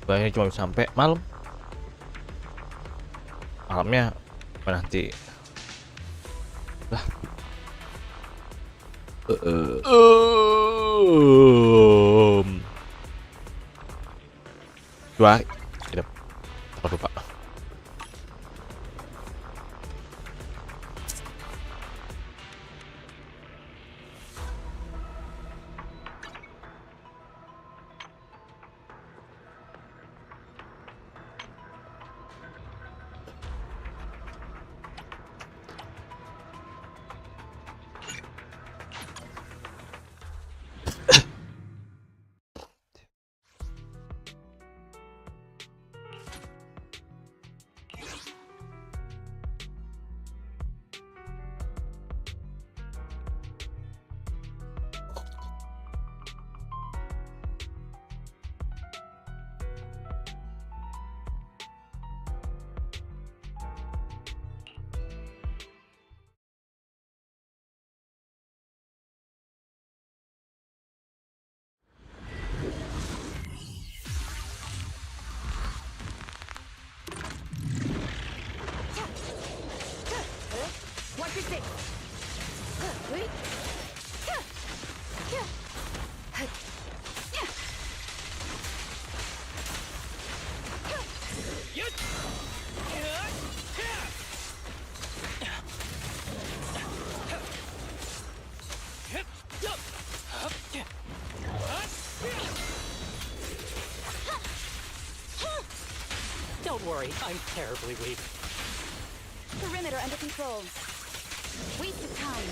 Bayarnya cuma sampai malam. Malamnya nanti lah. Dua kita lupa. Don't worry, I'm terribly weak. Perimeter under control. Waste of time.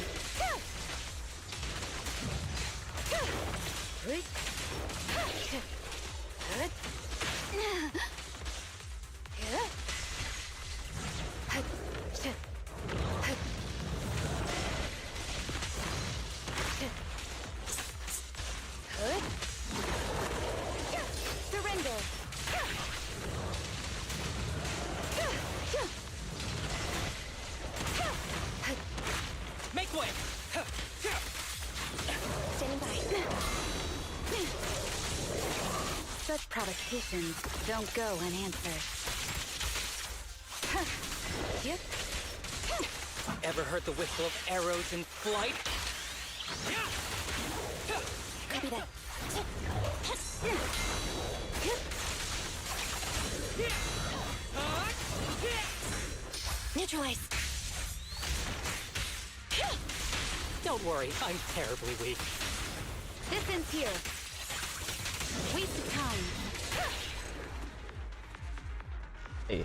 Surrender. Make way! Standing by. Such provocations don't go unanswered. Yep. Ever heard the whistle of arrows in flight? Copy that. Neutralize. Don't worry, I'm terribly weak. This ends here. Waste of time. Iya.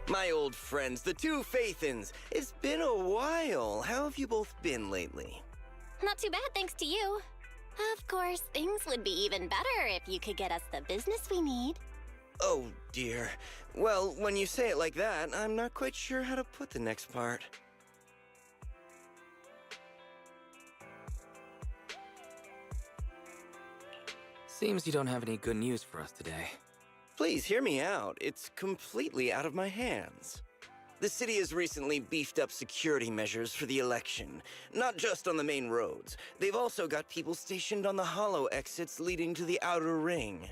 My old friends, the two Faithins. It's been a while. How have you both been lately? Not too bad, thanks to you. Of course, things would be even better if you could get us the business we need. Oh, dear. Well, when you say it like that, I'm not quite sure how to put the next part. Seems you don't have any good news for us today. Please hear me out. It's completely out of my hands. The city has recently beefed up security measures for the election, not just on the main roads. They've also got people stationed on the hollow exits leading to the outer ring.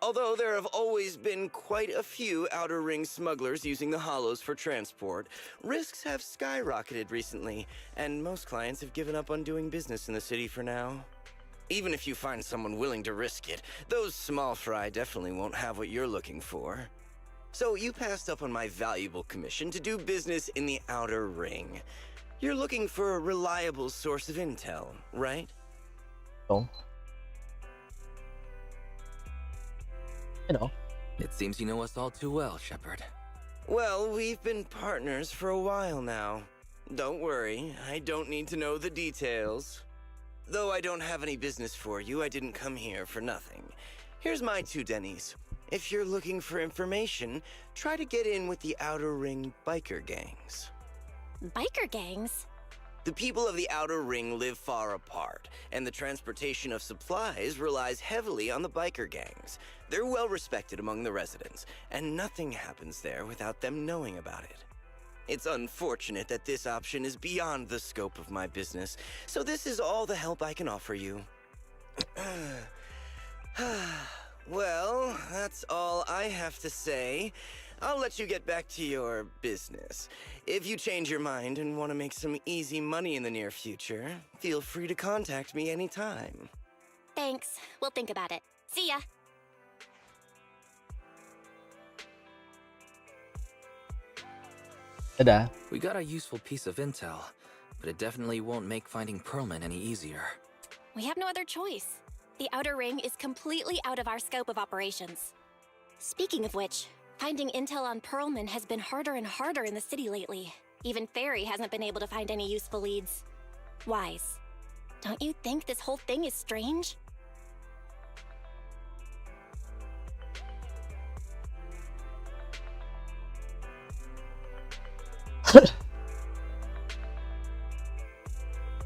Although there have always been quite a few outer ring smugglers using the hollows for transport, risks have skyrocketed recently, and most clients have given up on doing business in the city for now. Even if you find someone willing to risk it, those small fry definitely won't have what you're looking for. So you passed up on my valuable commission to do business in the outer ring. You're looking for a reliable source of intel, right? Dong. You know. It seems you know us all too well, Shepard. Well, we've been partners for a while now. Don't worry, I don't need to know the details. Though I don't have any business for you, I didn't come here for nothing. Here's my 2 dennies. If you're looking for information, try to get in with the outer ring biker gangs. Biker gangs? The people of the outer ring live far apart, and the transportation of supplies relies heavily on the biker gangs. They're well respected among the residents, and nothing happens there without them knowing about it. It's unfortunate that this option is beyond the scope of my business, so this is all the help I can offer you. Well, that's all I have to say. I'll let you get back to your business. If you change your mind and want to make some easy money in the near future, feel free to contact me anytime. Thanks. We'll think about it. See ya. Dadah. We got a useful piece of intel, but it definitely won't make finding Pearlman any easier. We have no other choice. The outer ring is completely out of our scope of operations. Speaking of which, finding intel on Pearlman has been harder and harder in the city lately. Even Fairy hasn't been able to find any useful leads. Wise, don't you think this whole thing is strange?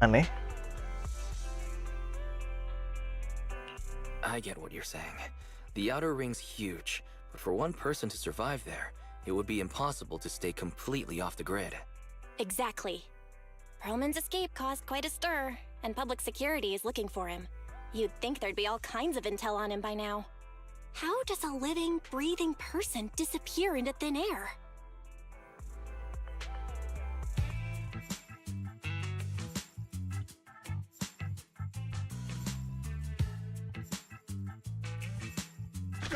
Aneh. I get what you're saying. The outer ring's huge, but for one person to survive there, it would be impossible to stay completely off the grid. Exactly. Pearlman's escape caused quite a stir, and public security is looking for him. You'd think there'd be all kinds of intel on him by now. How does a living, breathing person disappear into thin air?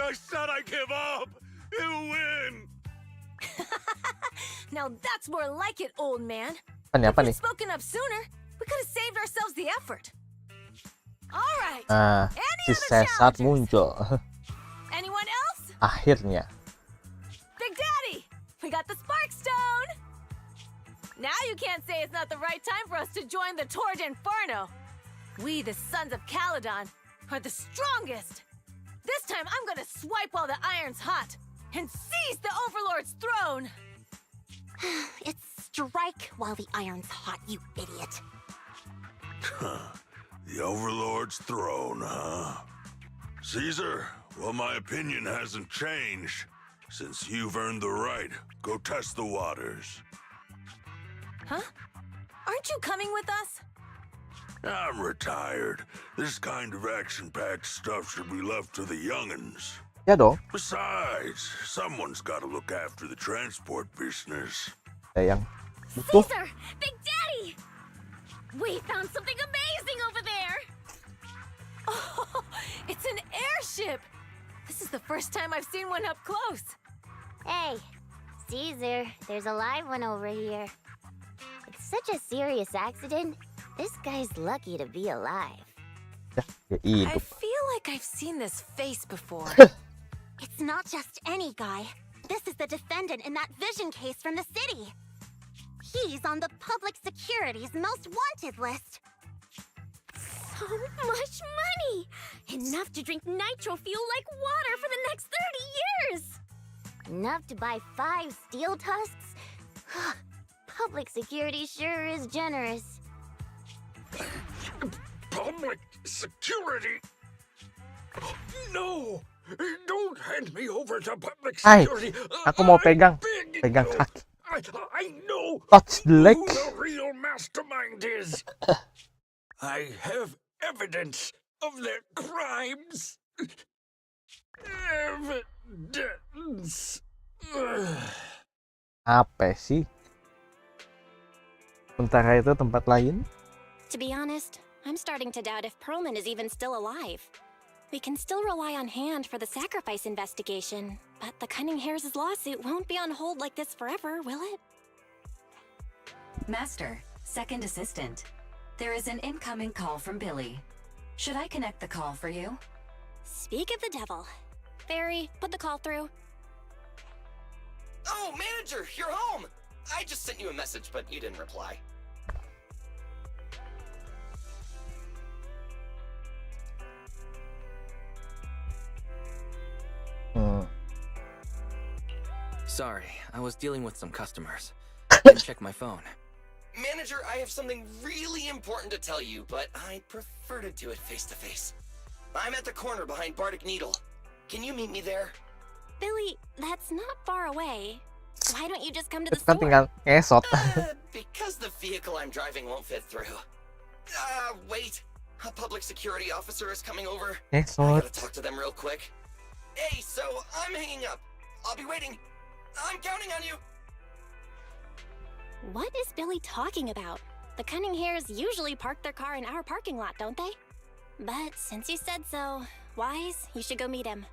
I said I give up! You win! Now that's more like it, old man. Apa nih? If we'd spoken up sooner, we could have saved ourselves the effort. All right. Si Sesat muncul. Anyone else? Akhirnya. Big Daddy, we got the Spark Stone. Now you can't say it's not the right time for us to join the Torrid Inferno. We, the Sons of Caledon, are the strongest. This time I'm gonna swipe while the iron's hot and seize the Overlord's throne. It's strike while the iron's hot, you idiot. The Overlord's throne, huh? Caesar, well, my opinion hasn't changed. Since you've earned the right, go test the waters. Huh? Aren't you coming with us? I'm retired. This kind of action-packed stuff should be left to the young'uns. Ya dong. Besides, someone's got to look after the transport business. Yang butuh. Caesar! Big Daddy! We found something amazing over there! Oh, it's an airship! This is the first time I've seen one up close. Hey, Caesar, there's a live one over here. It's such a serious accident. This guy's lucky to be alive. Ya I hidup. feel like I've seen this face before. It's not just any guy. this is the defendant in that vision case from the city. He's on the public security's most wanted list. So much money! Enough to drink nitro fuel like water for the next 30 years! Enough to buy 5 steel tusks? Public security sure is generous. Public security? No! Don't hand me over to public Ay, security! aku mau pegang kaki. I know Touch the leg. who the real mastermind is. I have evidence of their crimes. Evidence. Apa sih? Sementara itu tempat lain. To be honest, I'm starting to doubt if Perlman is even still alive. We can still rely on Hand for the sacrifice investigation, but the Cunning Hares' lawsuit won't be on hold like this forever, will it? Master, second assistant. There is an incoming call from Billy. Should I connect the call for you? Speak of the devil. Fairy, put the call through. Oh, manager, you're home! I just sent you a message, but you didn't reply. Sorry, I was dealing with some customers. Didn't check my phone. Manager, I have something really important to tell you, but I'd prefer to do it face to face. I'm at the corner behind Bardic Needle. Can you meet me there? Billy, that's not far away. Why don't you just come to the Kita store? tinggal ngesot. Because the vehicle I'm driving won't fit through. Wait. A public security officer is coming over. I Ngesot. gotta talk to them real quick. Hey, so I'm hanging up. I'll be waiting. I'm counting on you. What is Billy talking about? The Cunning Hares usually park their car in our parking lot, don't they? But since you said so, Wise, you should go meet him.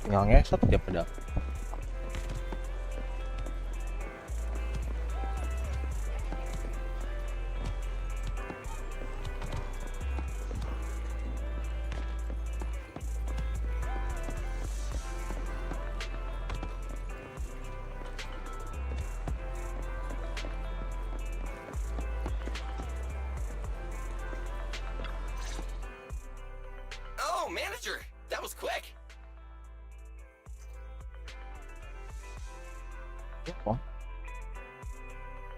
Tinggal ngesot dia pada. Oh, manager, that was quick. Oh.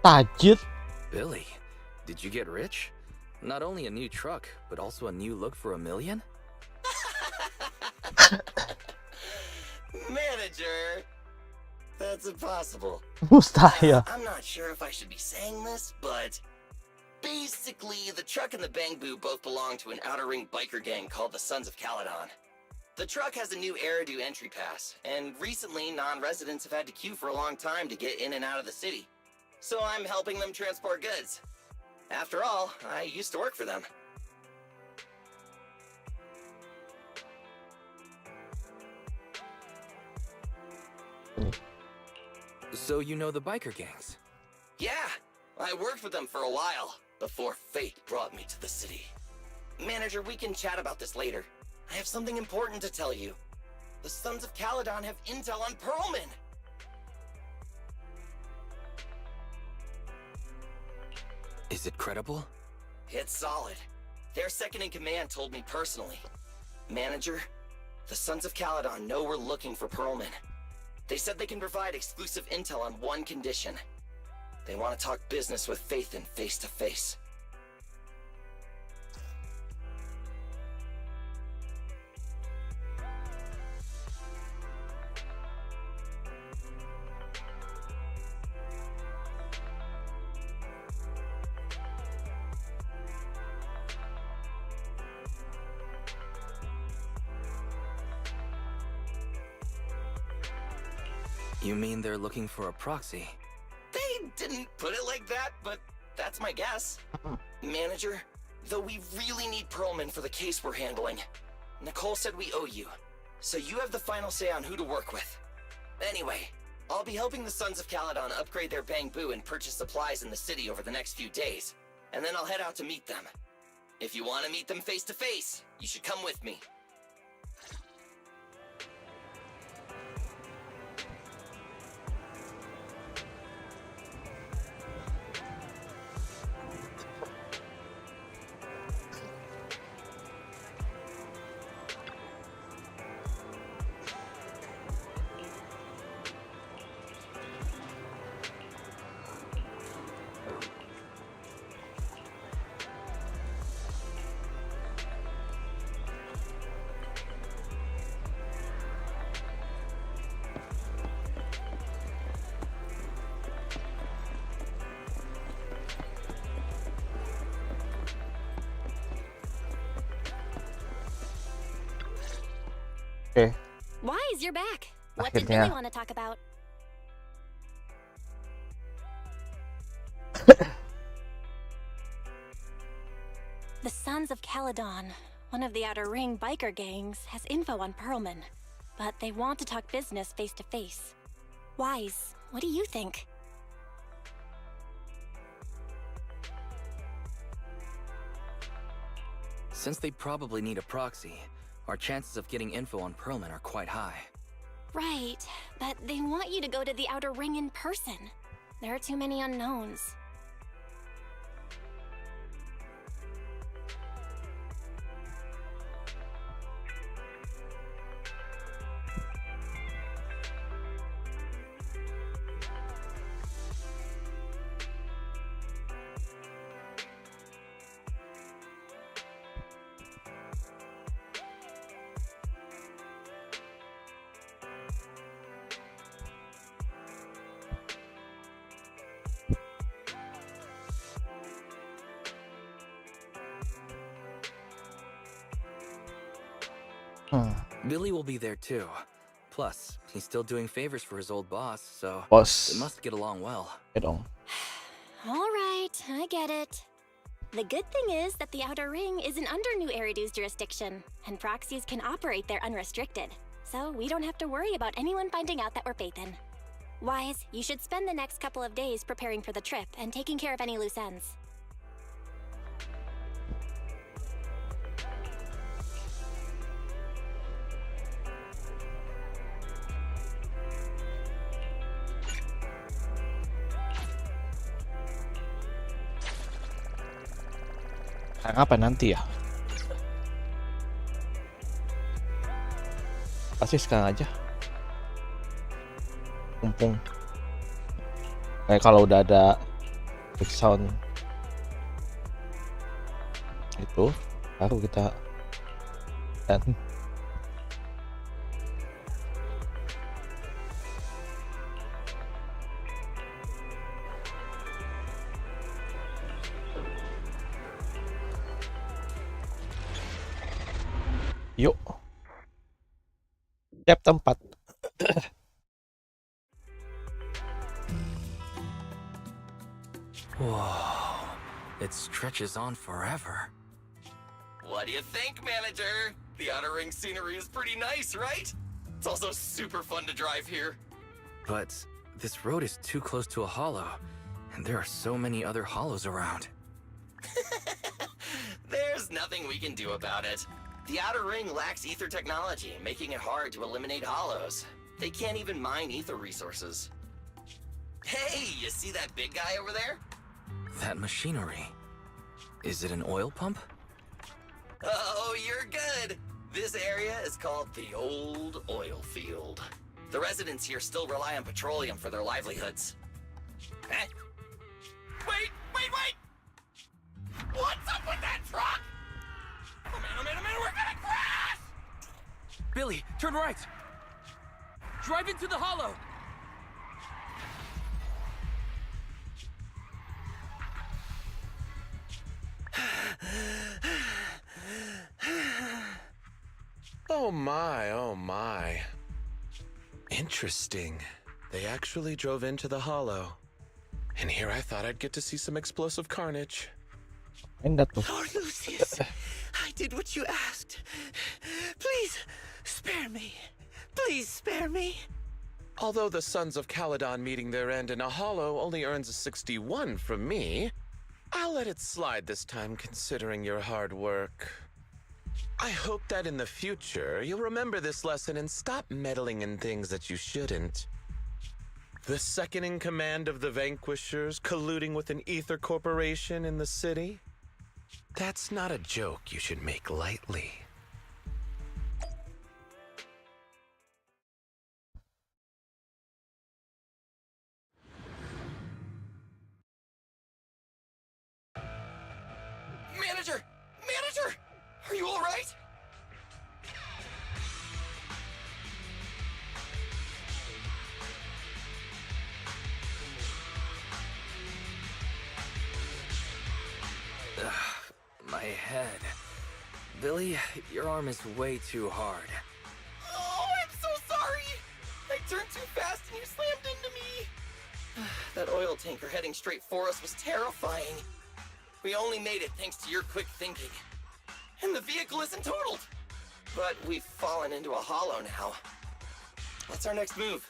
Tajir. Billy, did you get rich? Not only a new truck, but also a new look for $1 million? Manager, that's impossible. Mustahil. I'm not sure if I should be saying this, but basically, the truck and the Bang Boo both belong to an outer ring biker gang called the Sons of Caledon. The truck has a new Eridu entry pass, and recently non-residents have had to queue for a long time to get in and out of the city. So I'm helping them transport goods. After all, I used to work for them. So you know the biker gangs? Yeah, I worked with them for a while, before fate brought me to the city. Manager, we can chat about this later. I have something important to tell you. The Sons of Caledon have intel on Perlman. Is it credible? It's solid. Their second-in-command told me personally. Manager, the Sons of Caledon know we're looking for Perlman. They said they can provide exclusive intel on one condition. They want to talk business with Faith and face to face. You mean they're looking for a proxy? They didn't put it like that, but that's my guess. Manager, though we really need Perlman for the case we're handling. Nicole said we owe you, so you have the final say on who to work with. Anyway, I'll be helping the Sons of Caledon upgrade their bamboo and purchase supplies in the city over the next few days, and then I'll head out to meet them. If you want to meet them face to face, you should come with me. Oke, Wise, you're back. What did Akhirnya. Billy want to talk about? The Sons of Caledon, one of the Outer Ring biker gangs, has info on Perlman, but they want to talk business face to face. Wise, what do you think? Since they probably need a proxy, our chances of getting info on Perlman are quite high. Right, but they want you to go to the Outer Ring in person. There are too many unknowns. Billy will be there too. Plus, he's still doing favors for his old boss, so Bos. they must get along well. Ya dong. All right, I get it. The good thing is that the Outer Ring isn't under New Eridu's jurisdiction, and proxies can operate there unrestricted. So we don't have to worry about anyone finding out that we're Pathan. Wise, you should spend the next couple of days preparing for the trip and taking care of any loose ends. Sekarang apa nanti ya? Pasti sekarang aja. Mumpung. Kalau udah ada back sound itu, baru kita dan yuk, tiap tempat. Whoa, it stretches on forever. What do you think, Manager? The Outer Ring scenery is pretty nice, right? It's also super fun to drive here. But this road is too close to a hollow, and there are so many other hollows around. There's nothing we can do about it. The Outer Ring lacks ether technology, making it hard to eliminate hollows. They can't even mine ether resources. Hey, you see that big guy over there? That machinery. Is it an oil pump? Oh, you're good. This area is called the Old Oil Field. The residents here still rely on petroleum for their livelihoods. Eh? Billy, turn right. Drive into the hollow. Oh my, oh my. Interesting. They actually drove into the hollow. And here I thought I'd get to see some explosive carnage. Enggak tuh. Lord Lucius, I did what you asked. Please, spare me. Please spare me. Although the Sons of Caledon meeting their end in a hollow only earns a 61 from me, I'll let it slide this time considering your hard work. I hope that in the future you'll remember this lesson and stop meddling in things that you shouldn't. The second in command of the Vanquishers colluding with an ether corporation in the city? That's not a joke you should make lightly. Manager! Manager! Are you all right? My head. Billy, your arm is way too hard. Oh, I'm so sorry! I turned too fast and you slammed into me! That oil tanker heading straight for us was terrifying. We only made it thanks to your quick thinking. And the vehicle isn't totaled! But we've fallen into a hollow now. What's our next move?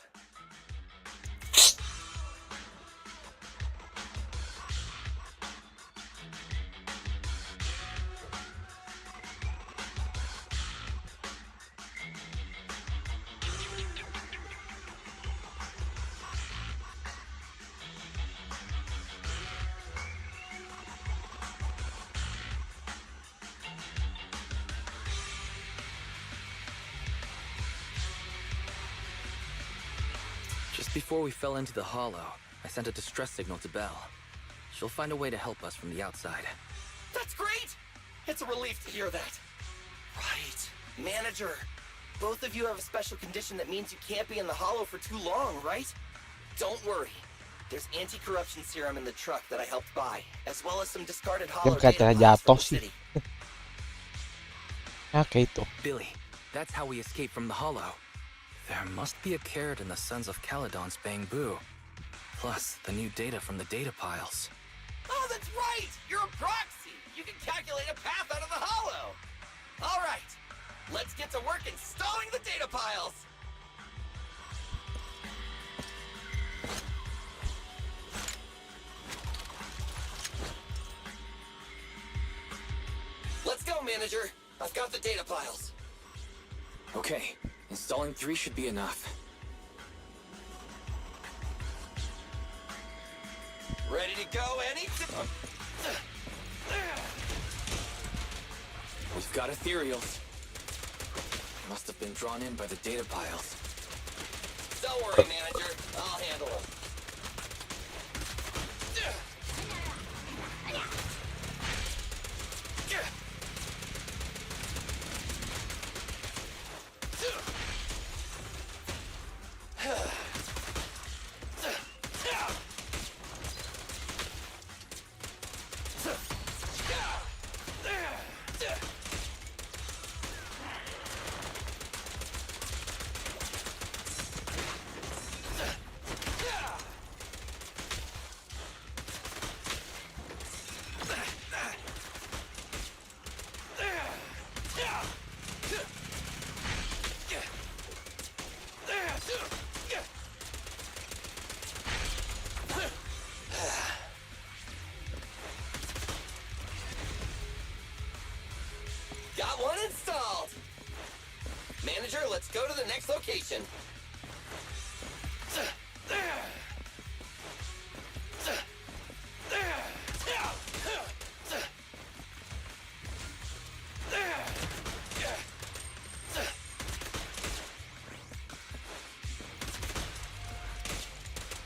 Just before we fell into the hollow, I sent a distress signal to Belle. She'll find a way to help us from the outside. That's great! It's a relief to hear that. Right. Manager, both of you have a special condition that means you can't be in the hollow for too long, right? Don't worry. There's anti-corruption serum in the truck that I helped buy, as well as some discarded hollow data katanya files from jatuh the sih. city. Kayak itu. Billy, that's how we escaped from the hollow. There must be a carrot in the Sons of Caledon's bamboo. Plus, the new data from the data piles. Oh, that's right! You're a proxy! You can calculate a path out of the hollow! All right, let's get to work installing the data piles! Let's go, manager. I've got the data piles. Okay, installing 3 should be enough. Ready to go, Annie? We've got ethereals. Must have been drawn in by the data piles. Don't worry, manager. I'll handle them. Got one installed! Manager, let's go to the next location.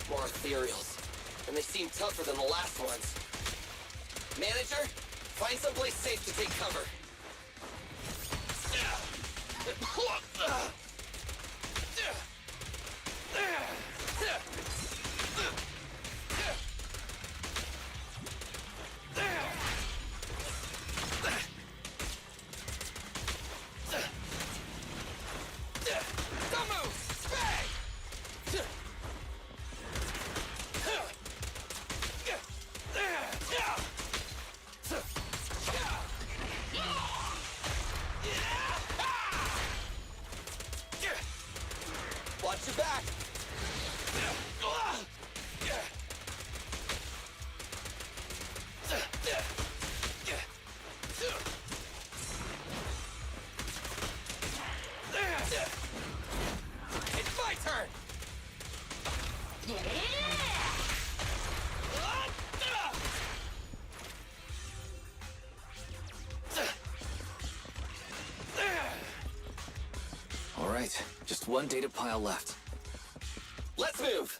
More ethereals, and they seem tougher than the last ones. Manager, find someplace safe to take cover. right, just one data pile left. Let's move!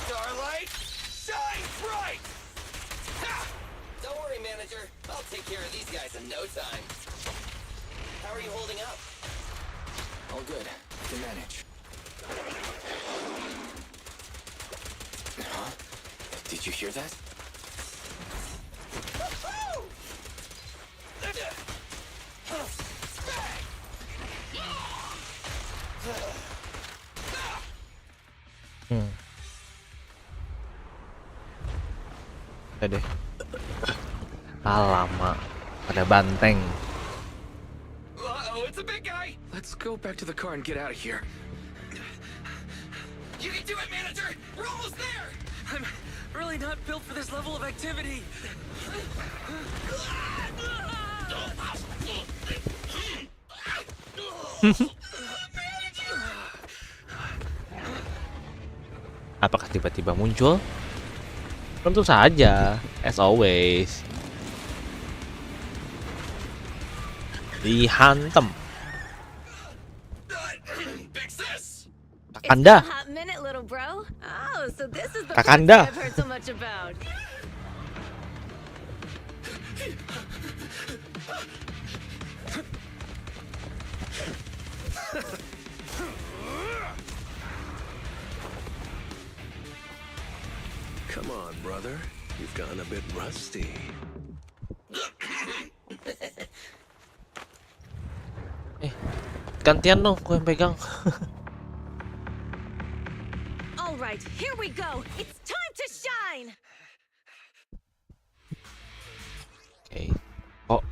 Starlight, shine bright! Ha! Don't worry, manager. I'll take care of these guys in no time. How are you holding up? All good. I can manage. Huh? Did you hear that? Udah deh. Lama. Pada banteng. Uh-oh, it's a big guy! Let's go back to the car and get out of here. You can do it, manager! We're almost there! I'm really not built for this level of activity. Apakah tiba-tiba muncul? Tentu saja, as always. Dihantam. Big sis! Kakanda. It's been a hot minute, little bro. Oh, so this is the Kakanda. I've heard so much about. Come on, brother. You've gotten a bit rusty. Gantian dong, gue yang pegang. All right, here we go. It's time to shine. Oke. Oh.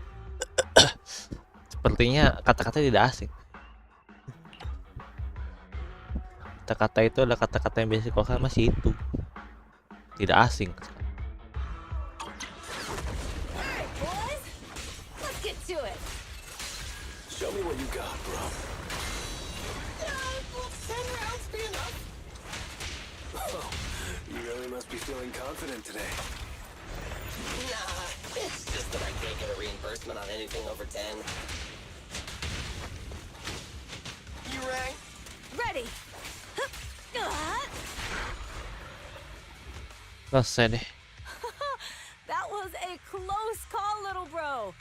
Sepertinya kata-kata tidak asing. Kata-kata itu adalah kata-kata yang biasa dikeluarkan masih itu. Tidak asing. Alright, boys. Let's get to it. Show me what you got, bro. Will 10 rounds be enough? Oh, you really must be feeling confident today. Nah, it's just that I can't get a reimbursement on anything over 10. You rang? Ready. Selesai deh. That was a close call, little bro.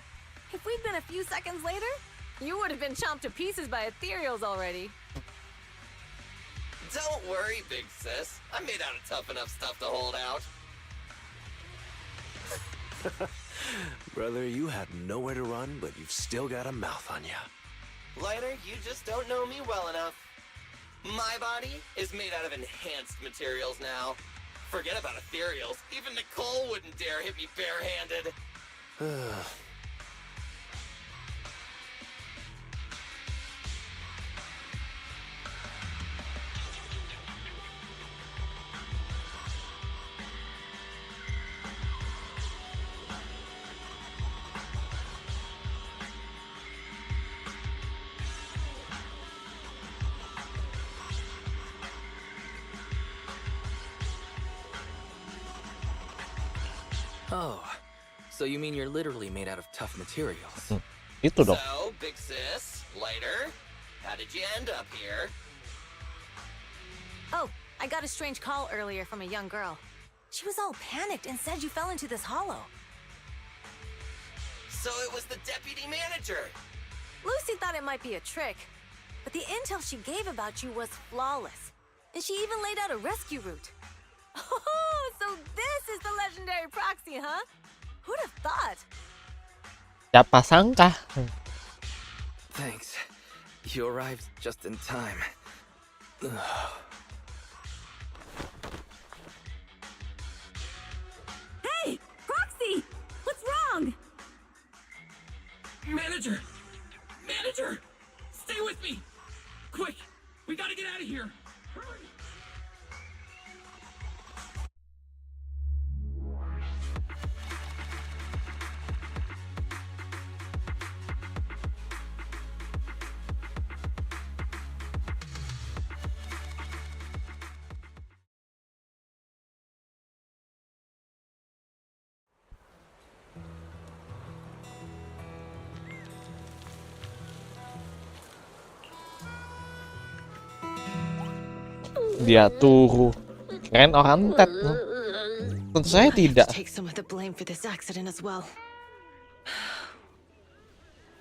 If we'd been a few seconds later, you would have been chomped to pieces by ethereals already. Don't worry, big sis. I'm made out of tough enough stuff to hold out. Brother, you have nowhere to run, but you've still got a mouth on you. Lighter, you just don't know me well enough. My body is made out of enhanced materials now. Forget about ethereals. Even Nicole wouldn't dare hit me barehanded. Oh, so you mean you're literally made out of tough materials? Itu dong. So, big sis, lighter, how did you end up here? Oh, I got a strange call earlier from a young girl. She was all panicked and said you fell into this hollow. So it was the deputy manager. Lucy thought it might be a trick, but the intel she gave about you was flawless. And she even laid out a rescue route. Oh, so this is the legendary proxy, huh? Who'd have thought? Siapa sangka? Thanks. You arrived just in time. Hey, Proxy! What's wrong? Manager! Manager! Stay with me! Quick! We gotta get out of here! Hurry! Dia turu. Keren orang tet. Tentu saya tidak. Take some of the blame for this accident as well.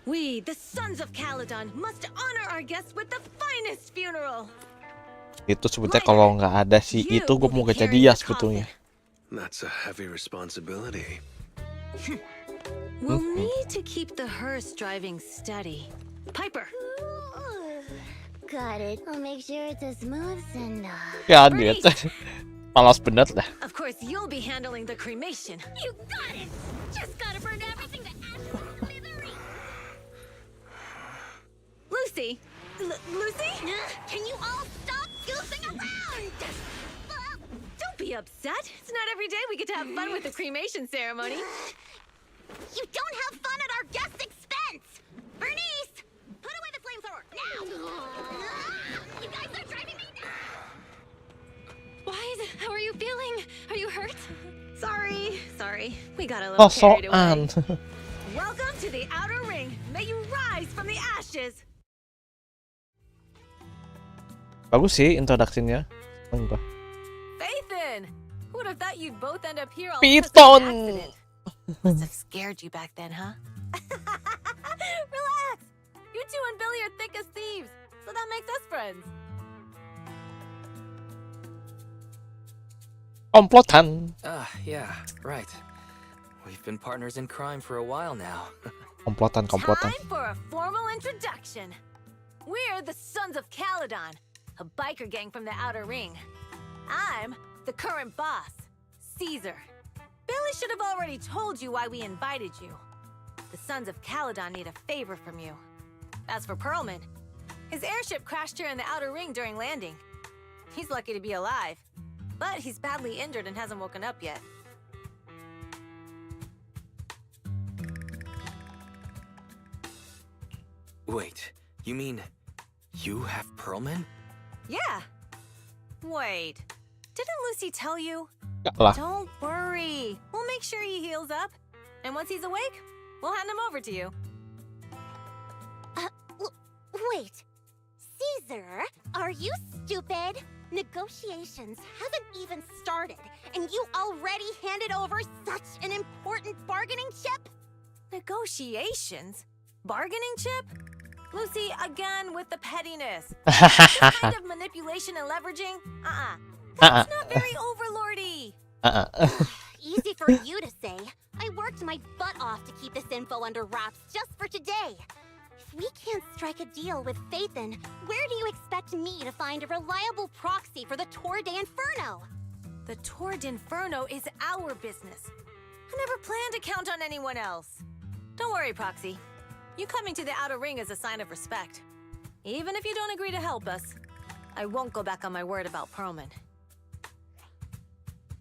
We, the sons of Caledon, must honor our guests with the finest funeral. Itu sebetulnya kalau nggak ada si itu gue mau gacha dia sebetulnya. That's a heavy responsibility. We'll need to keep the hearse driving steady. Piper. Got it. I'll make sure it's as smooth and Ya dia palas bener dah. Of course, you'll be handling the cremation. You got it! Just gotta burn everything to ashes and smithereens! Lucy? Lucy? Can you all stop goofing around? Don't be upset. It's not every day we get to have fun with the cremation ceremony. You don't have fun at our guest expense! Bernice! Put away the flamethrower, now! You guys are driving me nuts! Wise, how are you feeling? Are you hurt? Sorry. We got a little carried away. Soal. Welcome to the outer ring. May you rise from the ashes. Bagus sih introduksinya. Enggak. Fathan! Who would have thought you'd both end up here all Piton! because of an accident? Must have scared you back then, huh? Relax! You two and Billy are thick as thieves, so that makes us friends. Komplotan. Yeah, right. We've been partners in crime for a while now. Komplotan. Time for a formal introduction. We're the Sons of Caledon, a biker gang from the Outer Ring. I'm the current boss, Caesar. Billy should have already told you why we invited you. The Sons of Caledon need a favor from you. As for Perlman, his airship crashed here in the Outer Ring during landing. He's lucky to be alive, but he's badly injured and hasn't woken up yet. Wait, you mean you have Perlman? Yeah. Wait, didn't Lucy tell you? Enggak lah. Don't worry. We'll make sure he heals up. And once he's awake, we'll hand him over to you. Wait. Caesar, are you stupid? Negotiations haven't even started, and you already handed over such an important bargaining chip? Negotiations? Bargaining chip? Lucy, again with the pettiness. This kind of manipulation and leveraging? That's not very overlordy. Easy for you to say. I worked my butt off to keep this info under wraps just for today. If we can't strike a deal with Fathan, where do you expect me to find a reliable proxy for the Tour de Inferno? The Tour de Inferno is our business. I never planned to count on anyone else. Don't worry, Proxy. You coming to the Outer Ring is a sign of respect. Even if you don't agree to help us, I won't go back on my word about Perlman.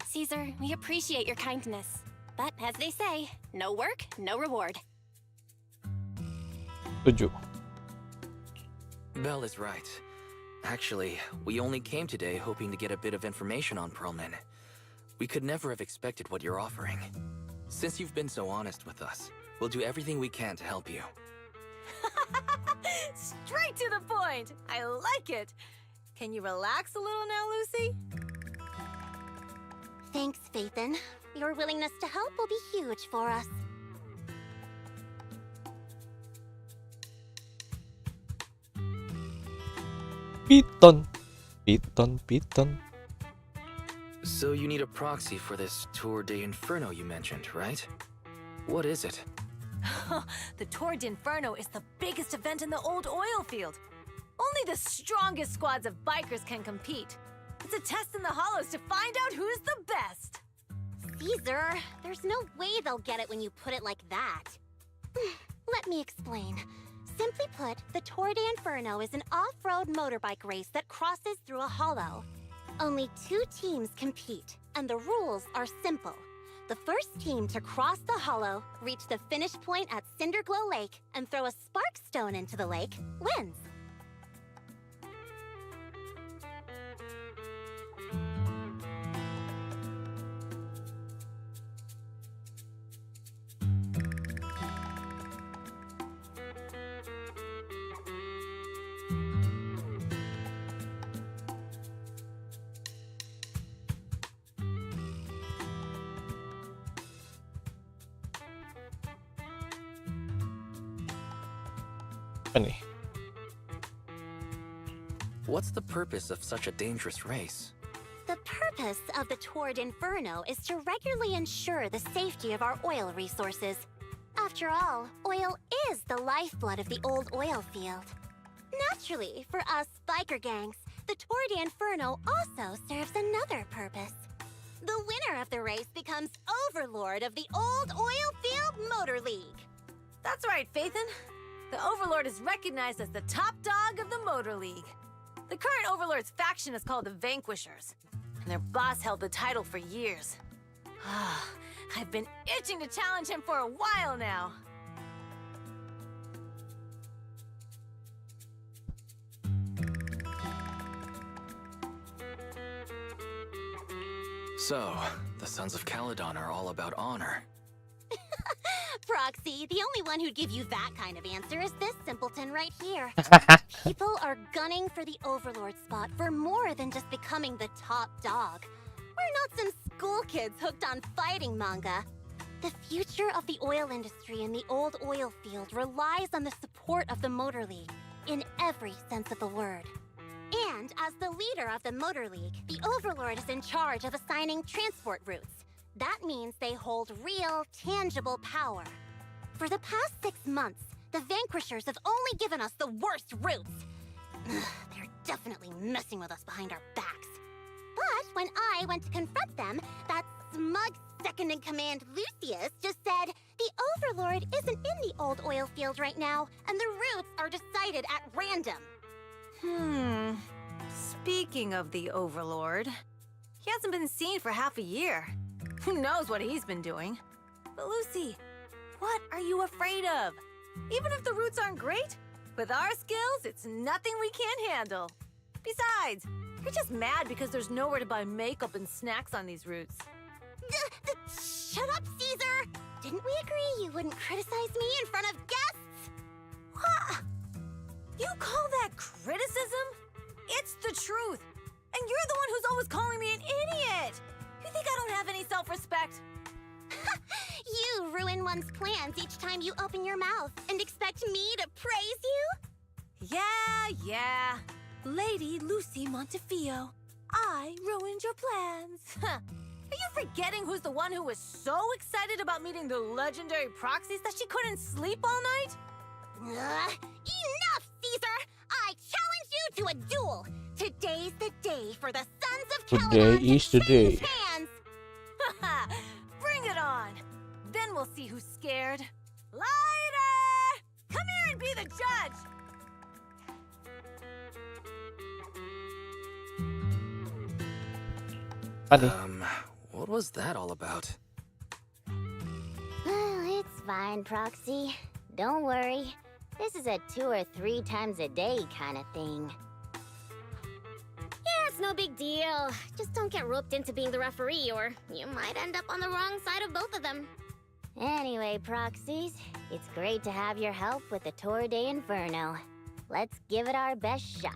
Caesar, we appreciate your kindness. But as they say, no work, no reward. Setuju. Belle is right. Actually, we only came today hoping to get a bit of information on Perlman. We could never have expected what you're offering. Since you've been so honest with us, we'll do everything we can to help you. Straight to the point! I like it! Can you relax a little now, Lucy? Thanks, Fathan. Your willingness to help will be huge for us. Piton. So you need a proxy for this Tour de Inferno you mentioned, right? What is it? The Tour de Inferno is the biggest event in the old oil field. Only the strongest squads of bikers can compete. It's a test in the hollows to find out who's the best. Caesar, there's no way they'll get it when you put it like that. Let me explain. Simply put, the Tour de Inferno is an off-road motorbike race that crosses through a hollow. Only 2 teams compete, and the rules are simple. The first team to cross the hollow, reach the finish point at Cinderglow Lake, and throw a spark stone into the lake, wins. Apa nih? What's the purpose of such a dangerous race? The purpose of the Toward Inferno is to regularly ensure the safety of our oil resources. After all, oil is the lifeblood of the old oil field. Naturally, for us biker gangs, the Toward Inferno also serves another purpose. The winner of the race becomes overlord of the old oil field motor league. That's right, Phaethon. The Overlord is recognized as the top dog of the Motor League. The current Overlord's faction is called the Vanquishers, and their boss held the title for years. I've been itching to challenge him for a while now. So, the Sons of Caledon are all about honor. Proxy, the only one who'd give you that kind of answer is this simpleton right here. People are gunning for the Overlord spot for more than just becoming the top dog. We're not some school kids hooked on fighting manga. The future of the oil industry in the old oil field relies on the support of the Motor League, in every sense of the word. And as the leader of the Motor League, the Overlord is in charge of assigning transport routes. That means they hold real, tangible power. For the past 6 months, the Vanquishers have only given us the worst routes. They're definitely messing with us behind our backs. But when I went to confront them, that smug second-in-command Lucius just said the Overlord isn't in the old oil field right now, and the routes are decided at random. Speaking of the Overlord, he hasn't been seen for half a year. Who knows what he's been doing? But Lucy, what are you afraid of? Even if the routes aren't great, with our skills, it's nothing we can't handle. Besides, you're just mad because there's nowhere to buy makeup and snacks on these routes. Shut up, Caesar! Didn't we agree you wouldn't criticize me in front of guests? What? You call that criticism? It's the truth. And you're the one who's always calling me an idiot. You think I don't have any self-respect? You ruin one's plans each time you open your mouth and expect me to praise you? Yeah. Lady Lucy Montefiore, I ruined your plans. Are you forgetting who's the one who was so excited about meeting the legendary proxies that she couldn't sleep all night? Enough, Caesar! I challenge you to a duel! Today's the day for the Sons of Caledon to change hands! Bring it on! Then we'll see who's scared. Lighter! Come here and be the judge! What was that all about? It's fine, Proxy. Don't worry. This is a 2 or 3 times a day kind of thing. Yeah, it's no big deal. Just don't get roped into being the referee, or you might end up on the wrong side of both of them. Anyway, Proxies, it's great to have your help with the Tour de Inferno. Let's give it our best shot.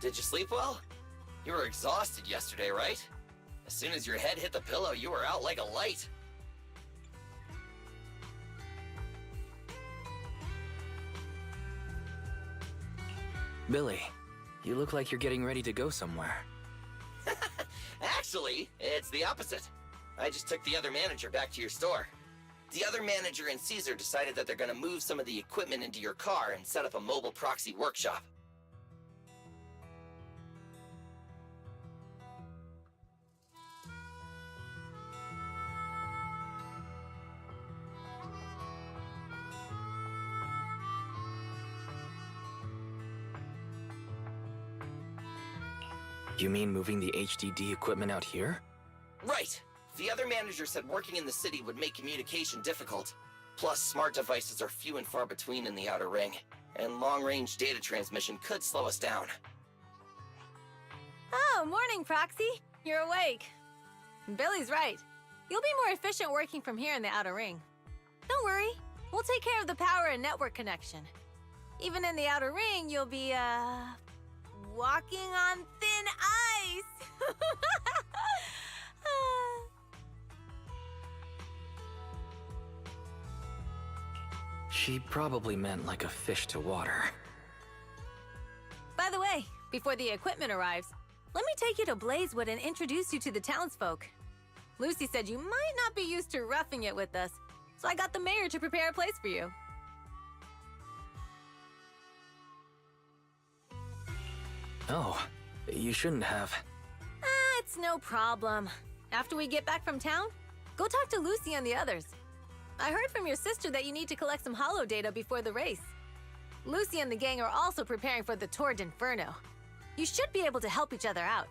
Did you sleep well? You were exhausted yesterday, right? As soon as your head hit the pillow, you were out like a light. Billy, you look like you're getting ready to go somewhere. Actually, it's the opposite. I just took the other manager back to your store. The other manager and Caesar decided that they're gonna move some of the equipment into your car and set up a mobile proxy workshop. You mean moving the HDD equipment out here? Right! The other manager said working in the city would make communication difficult. Plus, smart devices are few and far between in the Outer Ring, and long-range data transmission could slow us down. Oh, morning, Proxy. You're awake. Billy's right. You'll be more efficient working from here in the Outer Ring. Don't worry. We'll take care of the power and network connection. Even in the Outer Ring, you'll be, walking on thin ice! She probably meant like a fish to water. By the way, before the equipment arrives, let me take you to Blazewood and introduce you to the townsfolk. Lucy said you might not be used to roughing it with us, so I got the mayor to prepare a place for you. Oh, you shouldn't have. It's no problem. After we get back from town, go talk to Lucy and the others. I heard from your sister that you need to collect some holo data before the race. Lucy and the gang are also preparing for the Tour d'Inferno. You should be able to help each other out.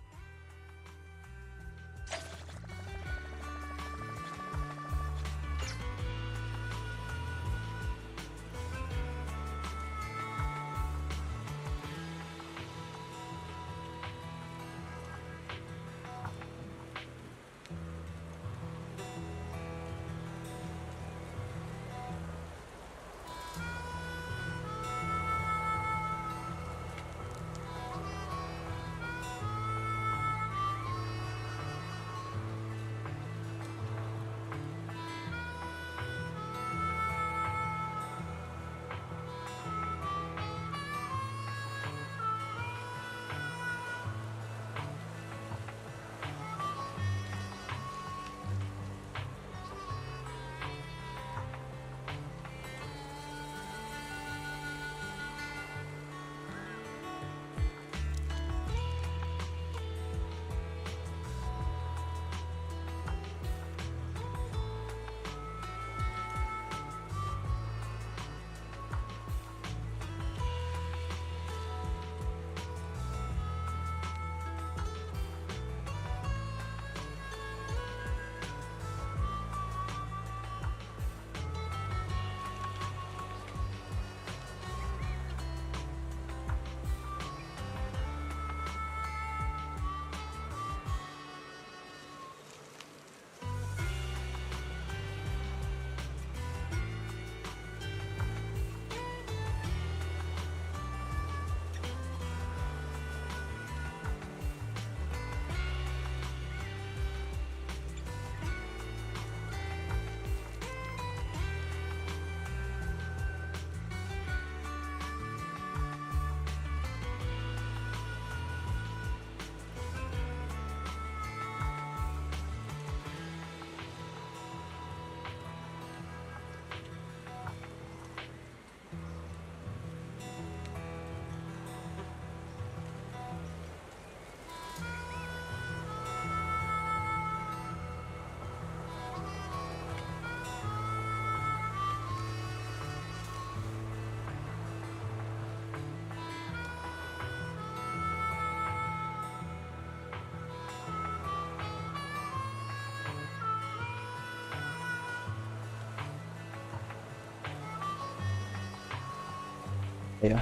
Ya,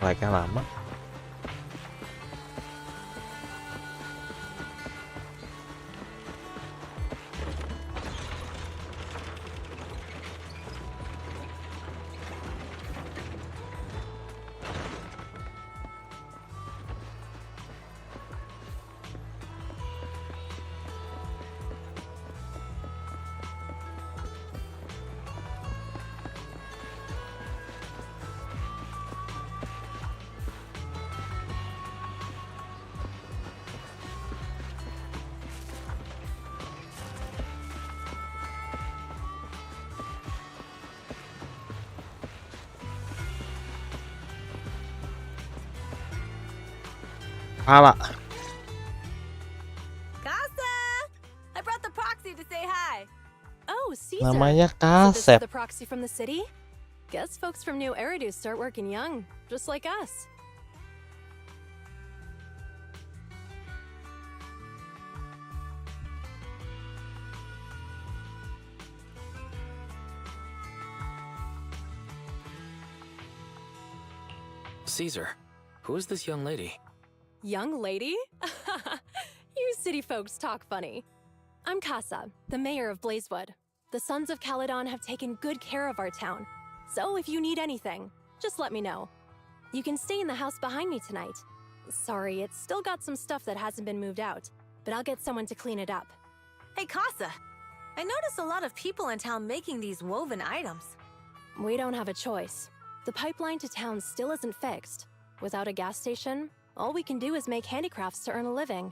like-nya lama. Pala. Casa! I brought the proxy to say hi. Oh, Caesar. Namanya So this is Kasep. the proxy from the city? Guess folks from New Eridu start working young, just like us. Caesar, who is this young lady? Young lady? You city folks talk funny. I'm Casa, the mayor of Blazewood. The Sons of Caledon have taken good care of our town. So if you need anything, just let me know. You can stay in the house behind me tonight. Sorry, it's still got some stuff that hasn't been moved out, but I'll get someone to clean it up. Hey, Casa. I noticed a lot of people in town making these woven items. We don't have a choice. The pipeline to town still isn't fixed. Without a gas station, all we can do is make handicrafts to earn a living.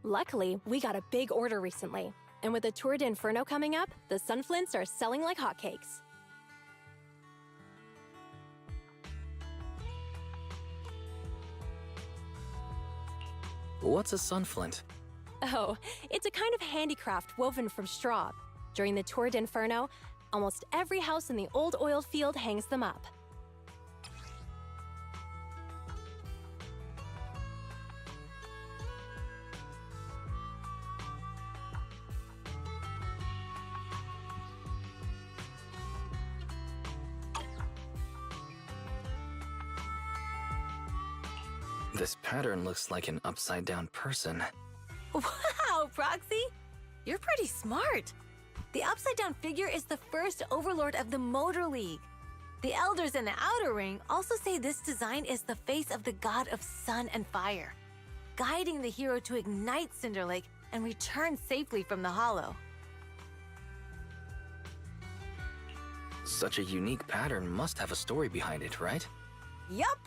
Luckily, we got a big order recently, and with the Tour d'Inferno coming up, the sunflints are selling like hotcakes. What's a sunflint? Oh, it's a kind of handicraft woven from straw. During the Tour d'Inferno, almost every house in the old oil field hangs them up. This pattern looks like an upside-down person. Wow, Proxy! You're pretty smart. The upside-down figure is the first overlord of the Motor League. The elders in the Outer Ring also say this design is the face of the god of sun and fire, guiding the hero to ignite Cinder Lake and return safely from the Hollow. Such a unique pattern must have a story behind it, right? Yup!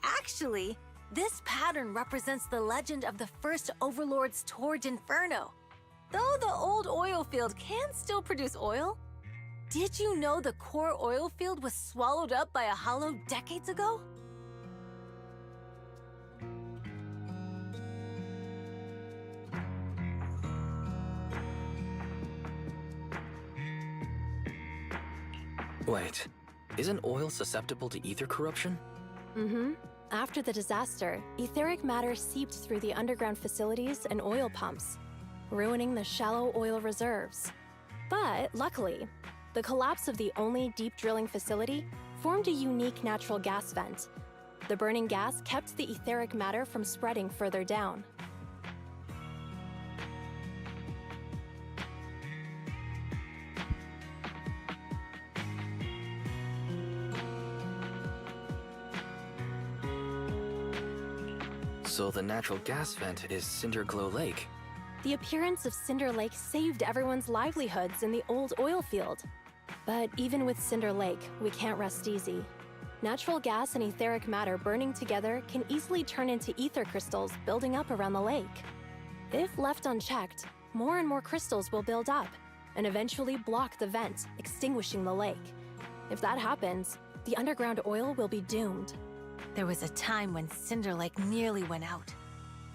Actually, this pattern represents the legend of the first Overlord's Tour d'Inferno. Though the old oil field can still produce oil, did you know the core oil field was swallowed up by a hollow decades ago? Wait, isn't oil susceptible to ether corruption? Mm-hmm. After the disaster, etheric matter seeped through the underground facilities and oil pumps, ruining the shallow oil reserves. But luckily, the collapse of the only deep drilling facility formed a unique natural gas vent. The burning gas kept the etheric matter from spreading further down. So the natural gas vent is Cinderglow Lake. The appearance of Cinder Lake saved everyone's livelihoods in the old oil field. But even with Cinder Lake, we can't rest easy. Natural gas and etheric matter burning together can easily turn into ether crystals building up around the lake. If left unchecked, more and more crystals will build up and eventually block the vent, extinguishing the lake. If that happens, the underground oil will be doomed. There was a time when Cinder Lake nearly went out.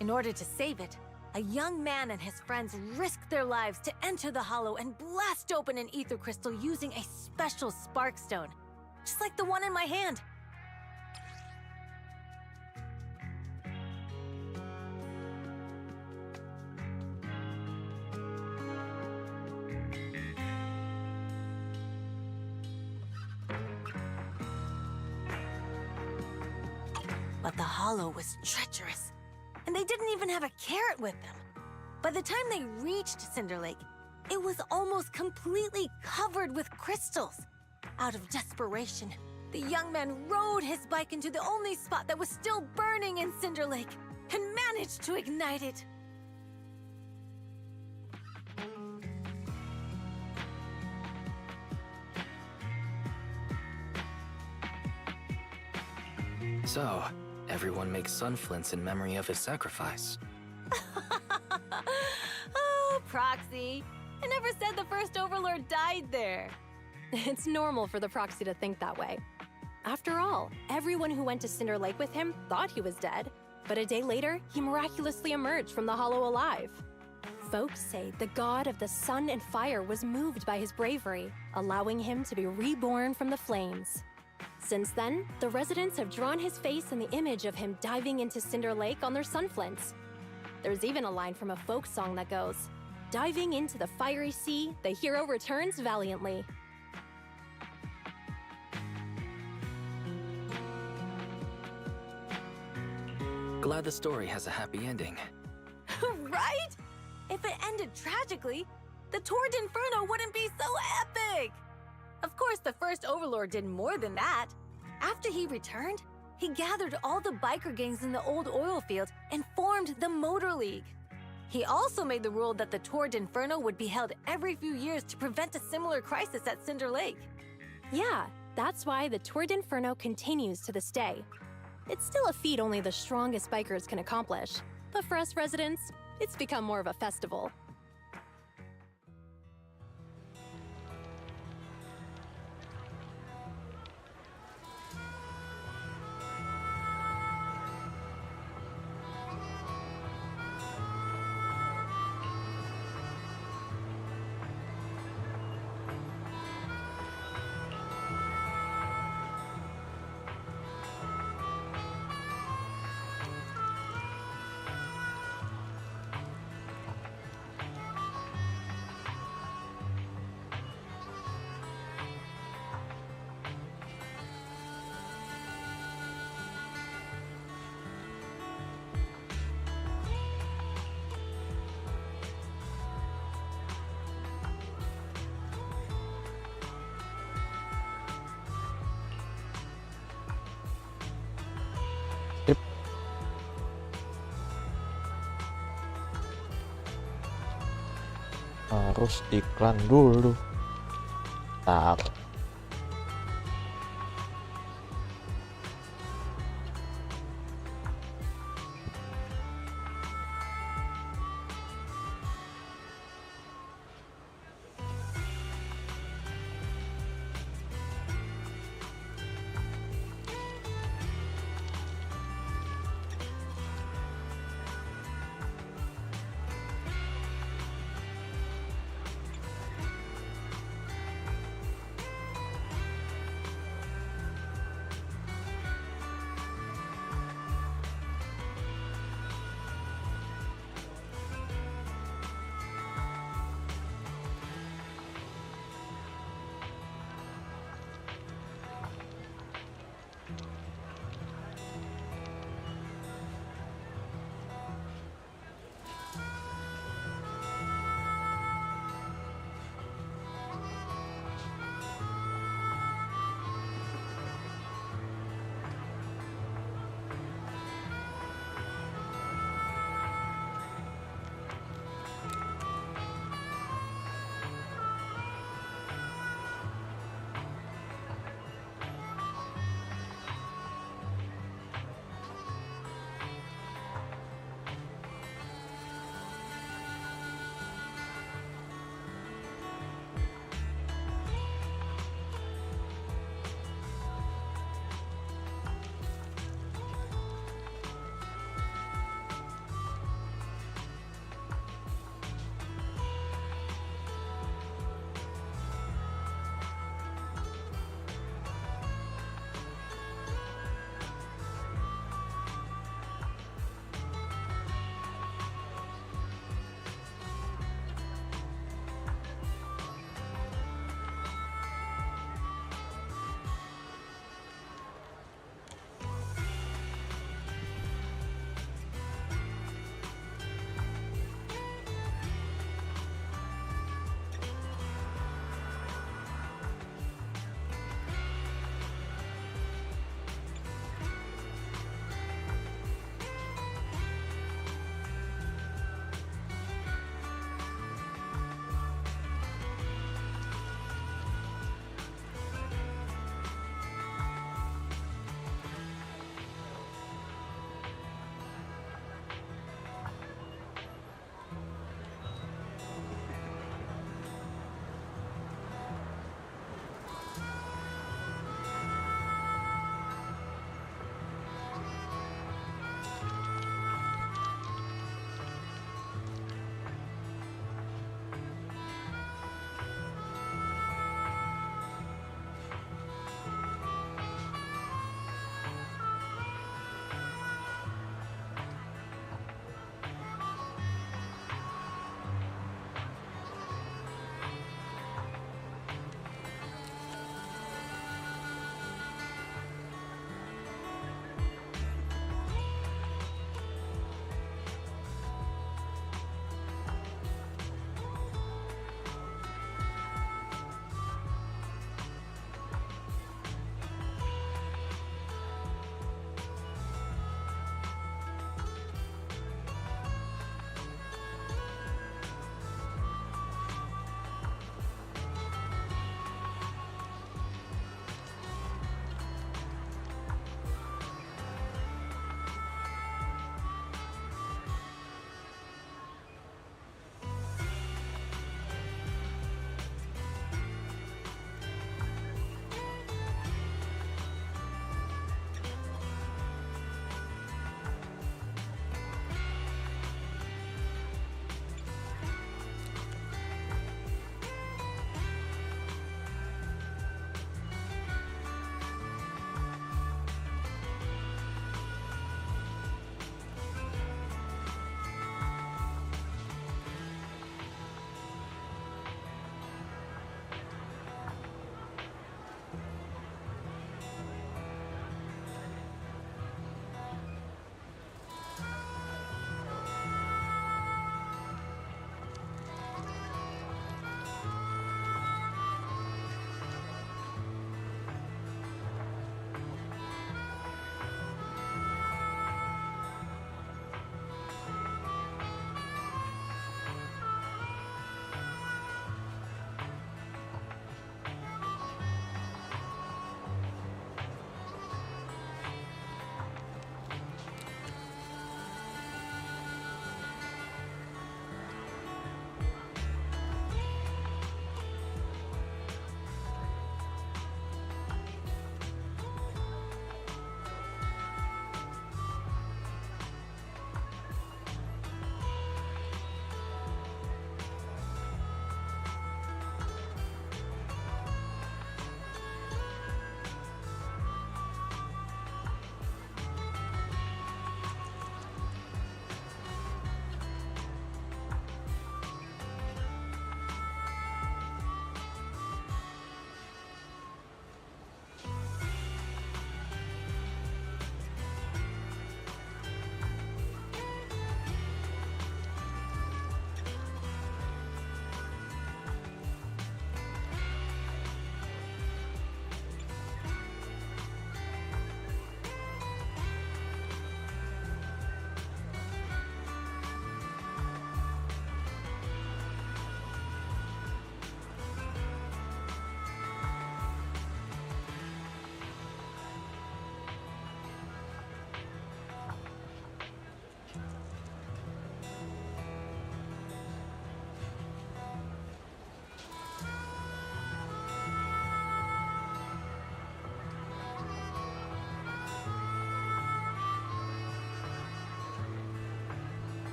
In order to save it, a young man and his friends risked their lives to enter the hollow and blast open an ether crystal using a special spark stone, just like the one in my hand. But the hollow was treacherous, and they didn't even have a carrot with them. By the time they reached Cinder Lake, it was almost completely covered with crystals. Out of desperation, the young man rode his bike into the only spot that was still burning in Cinder Lake and managed to ignite it. So, everyone makes sunflints in memory of his sacrifice. Oh, Proxy. I never said the first Overlord died there. It's normal for the proxy to think that way. After all, everyone who went to Cinder Lake with him thought he was dead, But a day later, he miraculously emerged from the hollow alive. Folks say the god of the sun and fire was moved by his bravery, allowing him to be reborn from the flames. Since then, the residents have drawn his face and the image of him diving into Cinder Lake on their sunflints. There's even a line from a folk song that goes, "Diving into the fiery sea, the hero returns valiantly." Glad the story has a happy ending. Right? If it ended tragically, the Tour d'Inferno wouldn't be so epic! Of course, the first Overlord did more than that. After he returned, he gathered all the biker gangs in the old oil field and formed the Motor League. He also made the rule that the Tour d'Inferno would be held every few years to prevent a similar crisis at Cinder Lake. Yeah, that's why the Tour d'Inferno continues to this day. It's still a feat only the strongest bikers can accomplish, but for us residents, it's become more of a festival. Harus iklan dulu. Tar.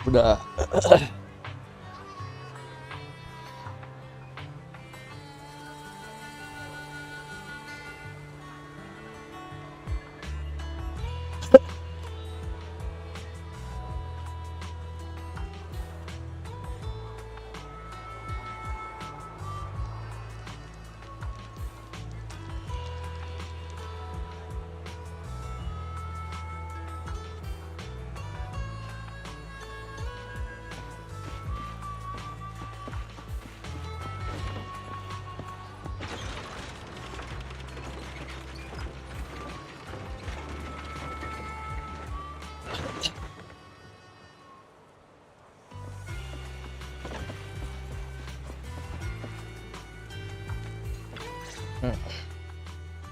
Udah.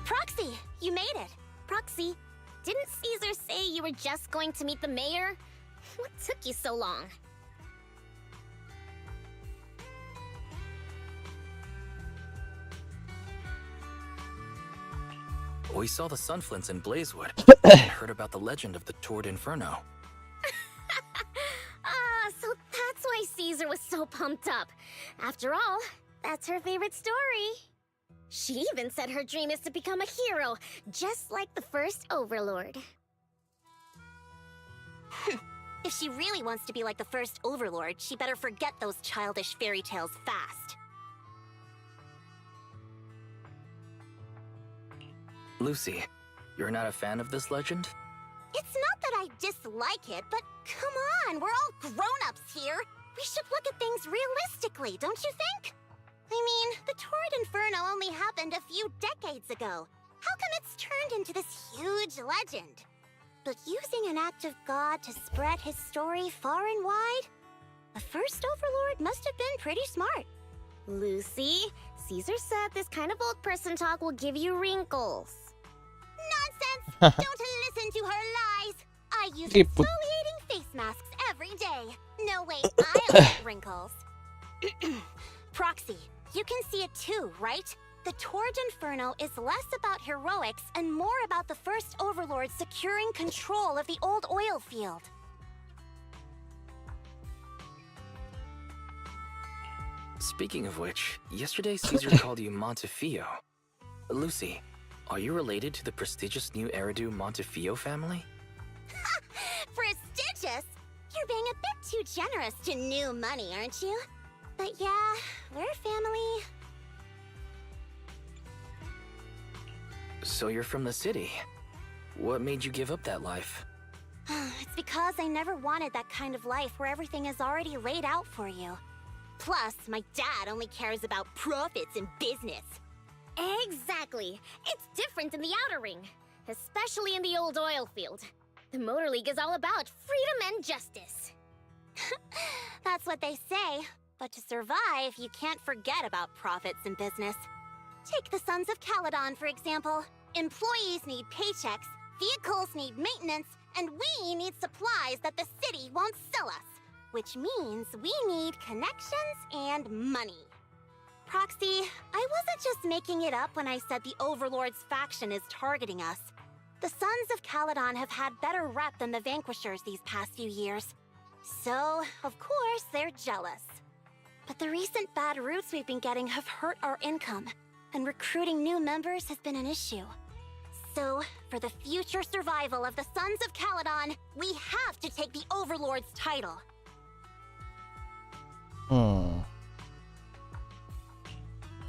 Proxy, you made it. Proxy, didn't Caesar say you were just going to meet the mayor? What took you so long? We saw the sunflints in Blazewood. And heard about the legend of the Tord Inferno. So that's why Caesar was so pumped up. After all, that's her favorite story. She even said her dream is to become a hero, just like the first Overlord. If she really wants to be like the first Overlord, she better forget those childish fairy tales fast. Lucy, you're not a fan of this legend? It's not that I dislike it, but come on, we're all grown-ups here. We should look at things realistically, don't you think? I mean, the Tord Inferno only happened a few decades ago. How come it's turned into this huge legend? But using an act of God to spread his story far and wide? The first Overlord must have been pretty smart. Lucy, Caesar said this kind of old person talk will give you wrinkles. Nonsense! Don't listen to her lies! I use exfoliating face masks every day. No way I'll get wrinkles. Proxy, you can see it too, right? The Tord Inferno is less about heroics and more about the first Overlord securing control of the old oil field. Speaking of which, yesterday Caesar called you Montefiore. Lucy, are you related to the prestigious new Eridu Montefiore family? Prestigious? You're being a bit too generous to new money, aren't you? But yeah, we're family. So you're from the city. What made you give up that life? It's because I never wanted that kind of life where everything is already laid out for you. Plus, my dad only cares about profits and business. Exactly. It's different in the Outer Ring, especially in the old oil field. The Motor League is all about freedom and justice. That's what they say. But to survive, you can't forget about profits and business. Take the Sons of Caledon, for example. Employees need paychecks, vehicles need maintenance, and we need supplies that the city won't sell us. Which means we need connections and money. Proxy, I wasn't just making it up when I said the Overlord's faction is targeting us. The Sons of Caledon have had better rep than the Vanquishers these past few years. So, of course, they're jealous. But the recent bad routes we've been getting have hurt our income, and recruiting new members has been an issue. So, for the future survival of the Sons of Caledon, we have to take the Overlord's title.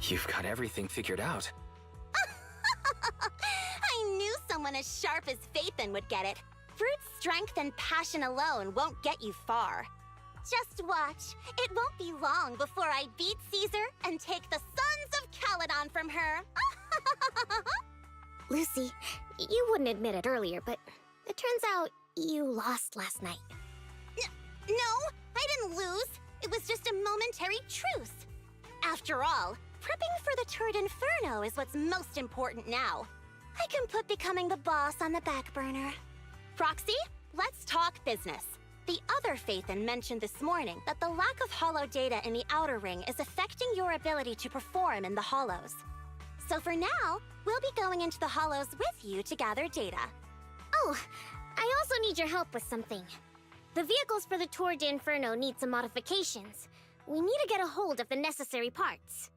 You've got everything figured out. I knew someone as sharp as Phaethon would get it. Brute strength and passion alone won't get you far. Just watch. It won't be long before I beat Caesar and take the Sons of Caledon from her. Lucy, you wouldn't admit it earlier, but it turns out you lost last night. No, I didn't lose. It was just a momentary truce. After all, prepping for the Tord Inferno is what's most important now. I can put becoming the boss on the back burner. Proxy, let's talk business. The other Phaethon mentioned this morning that the lack of hollow data in the Outer Ring is affecting your ability to perform in the hollows. So for now, we'll be going into the hollows with you to gather data. Oh, I also need your help with something. The The vehicles for the Tour d'Inferno need some modifications. We need to get a hold of the necessary parts.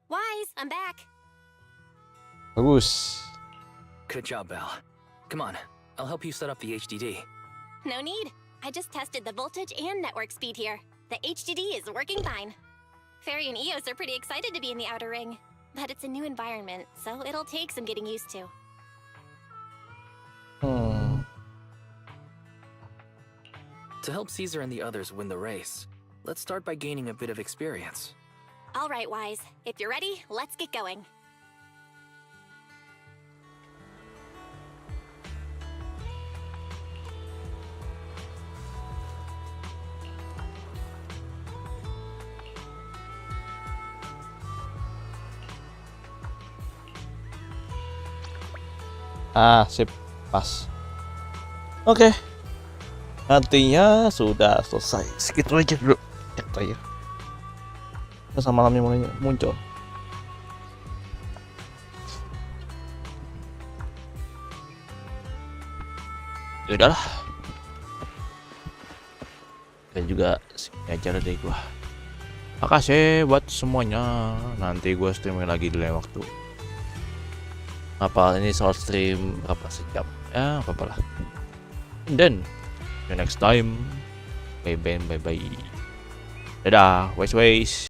Wise, I'm back. Bagus. Good job, Belle. Come on, I'll help you set up the HDD. No need. I just tested the voltage and network speed here. The HDD is working fine. Fairy and Eos are pretty excited to be in the Outer Ring, but it's a new environment, so it'll take some getting used to. To help Caesar and the others win the race, let's start by gaining a bit of experience. All right, Wise. If you're ready, let's get going. Sip, pas. Oke. Nantinya sudah selesai. Segitu aja dulu cerita ya. Masa malamnya mulai muncul. Ya udahlah. Dan juga acara dari gua. Makasih buat semuanya. Nanti gua streaming lagi di lain waktu. Apa ini soal stream berapa sejam? Ya, apa-apalah. Dan see you next time. Bye bye. Dadah, wes.